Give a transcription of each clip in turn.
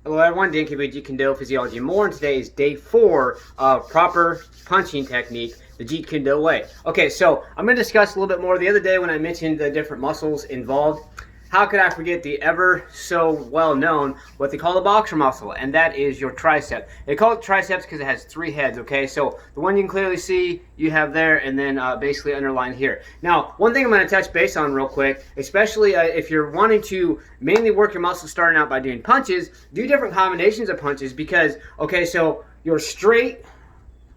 Hello everyone, Dan with Jeet Kune Physiology and more, and today is day 4 of proper punching technique, the Jeet Kune way. Okay, so I'm going to discuss a little bit more. The other day when I mentioned the different muscles involved, how could I forget the ever so well known, what they call the boxer muscle, and that is your tricep. They call it triceps because it has 3 heads, okay? So the one you can clearly see, you have there, and then basically underlined here. Now, one thing I'm going to touch base on real quick, especially if you're wanting to mainly work your muscles starting out by doing punches, do different combinations of punches because, okay, so your straight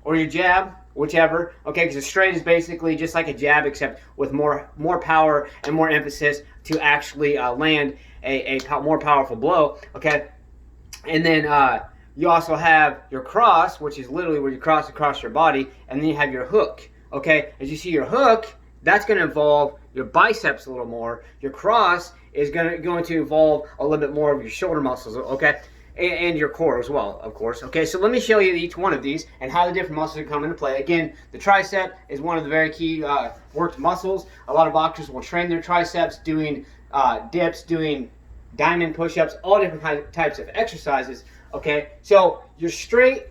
or your jab, whichever, okay, because a straight is basically just like a jab except with more power and more emphasis to actually land a more powerful blow, okay? And then you also have your cross, which is literally where you cross across your body, and then you have your hook, okay? As you see your hook, that's going to involve your biceps a little more. Your cross is going to involve a little bit more of your shoulder muscles, okay? And your core as well, of course. Okay, so let me show you each one of these and how the different muscles come into play. Again, the tricep is one of the very key worked muscles. A lot of boxers will train their triceps doing dips, doing diamond push-ups, all different types of exercises. Okay, so your straight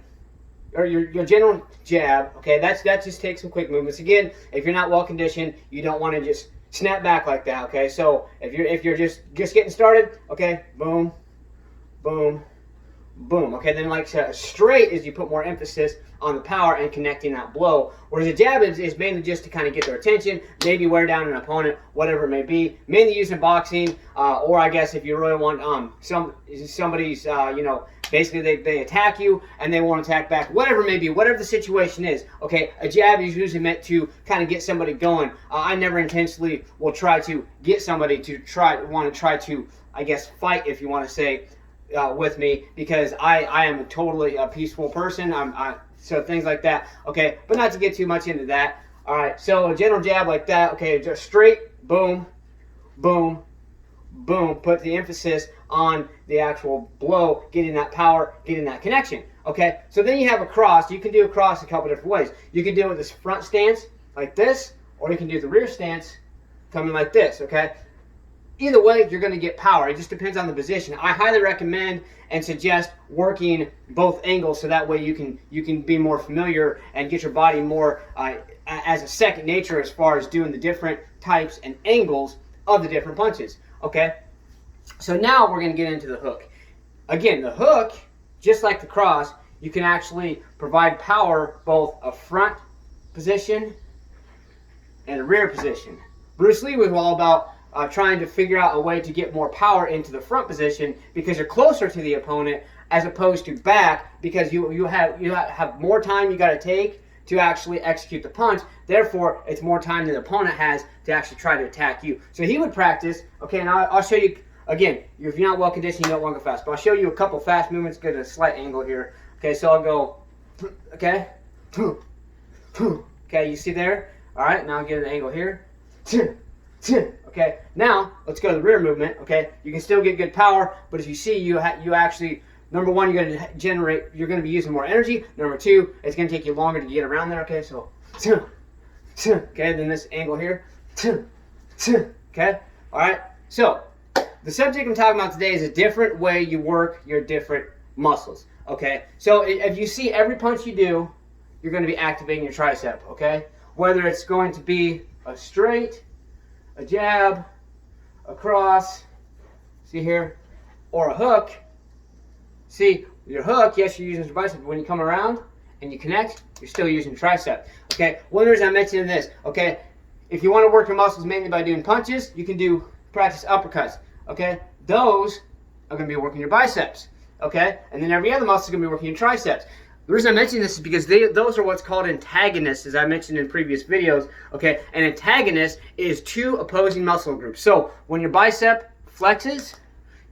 or your general jab, okay, that just takes some quick movements. Again, if you're not well conditioned, you don't want to just snap back like that. Okay, so if you're just getting started, okay, boom, boom, boom. Okay, then like straight is you put more emphasis on the power and connecting that blow, whereas a jab is mainly just to kind of get their attention, maybe wear down an opponent, whatever it may be. Mainly used in boxing, or I guess if you really want somebody's you know, basically they attack you and they want to attack back, whatever it may be, whatever the situation is. Okay, a jab is usually meant to kind of get somebody going. I never intentionally will try to get somebody to try to, I guess, fight, if you want to say, with me, because I am totally a peaceful person. So things like that, okay, but not to get too much into that. All right, so a general jab like that, okay, just straight, boom, boom, boom. Put the emphasis on the actual blow, getting that power, getting that connection. Okay, so then you have a cross. You can do a cross a couple different ways. You can do it with this front stance like this, or you can do the rear stance coming like this. Okay. Either way, you're going to get power. It just depends on the position. I highly recommend and suggest working both angles so that way you can be more familiar and get your body more as a second nature as far as doing the different types and angles of the different punches. Okay? So now we're going to get into the hook. Again, the hook, just like the cross, you can actually provide power both a front position and a rear position. Bruce Lee was all about trying to figure out a way to get more power into the front position because you're closer to the opponent as opposed to back, because you have more time you got to take to actually execute the punch. Therefore, it's more time than the opponent has to actually try to attack you. So he would practice. Okay, and I'll show you again. If you're not well conditioned, you don't want to go fast. But I'll show you a couple fast movements. Get a slight angle here. Okay, so I'll go. Okay. Okay, you see there. All right, now I'll get an angle here. Okay, now let's go to the rear movement. Okay, you can still get good power, but as you see, you actually, number one, you're going to be using more energy. Number two, it's going to take you longer to get around there. Okay, so, okay, then this angle here. Okay, all right. So the subject I'm talking about today is a different way you work your different muscles. Okay, so if you see every punch you do, you're going to be activating your tricep. Okay, whether it's going to be a straight, a jab, a cross, see here, or a hook. See, your hook, yes, you're using your bicep, but when you come around and you connect, you're still using tricep. Okay, one reason I'm mentioning this, okay, if you want to work your muscles mainly by doing punches, you can practice uppercuts. Okay, those are going to be working your biceps. Okay, and then every other muscle is going to be working your triceps. The reason I mention this is because those are what's called antagonists, as I mentioned in previous videos. Okay, an antagonist is two opposing muscle groups. So when your bicep flexes,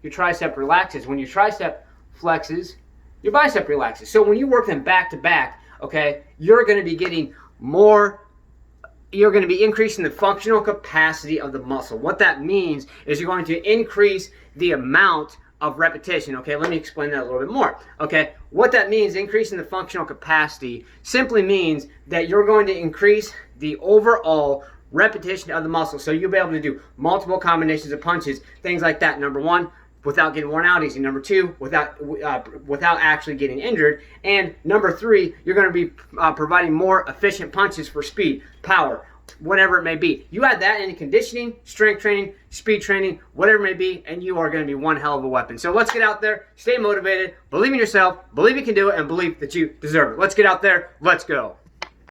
your tricep relaxes. When your tricep flexes, your bicep relaxes. So when you work them back to back, okay, you're going to be getting more. You're going to be increasing the functional capacity of the muscle. What that means is you're going to increase the amount of repetition. Okay, let me explain that a little bit more. Okay, what that means, increasing the functional capacity, simply means that you're going to increase the overall repetition of the muscle. So you'll be able to do multiple combinations of punches, things like that. Number one, without getting worn out easy. Number two, without actually getting injured. And number three, you're going to be providing more efficient punches for speed, power, whatever it may be. You add that into conditioning, strength training, speed training, whatever it may be, and you are going to be one hell of a weapon. So let's get out there, stay motivated, believe in yourself, believe you can do it, and believe that you deserve it. Let's get out there. Let's go.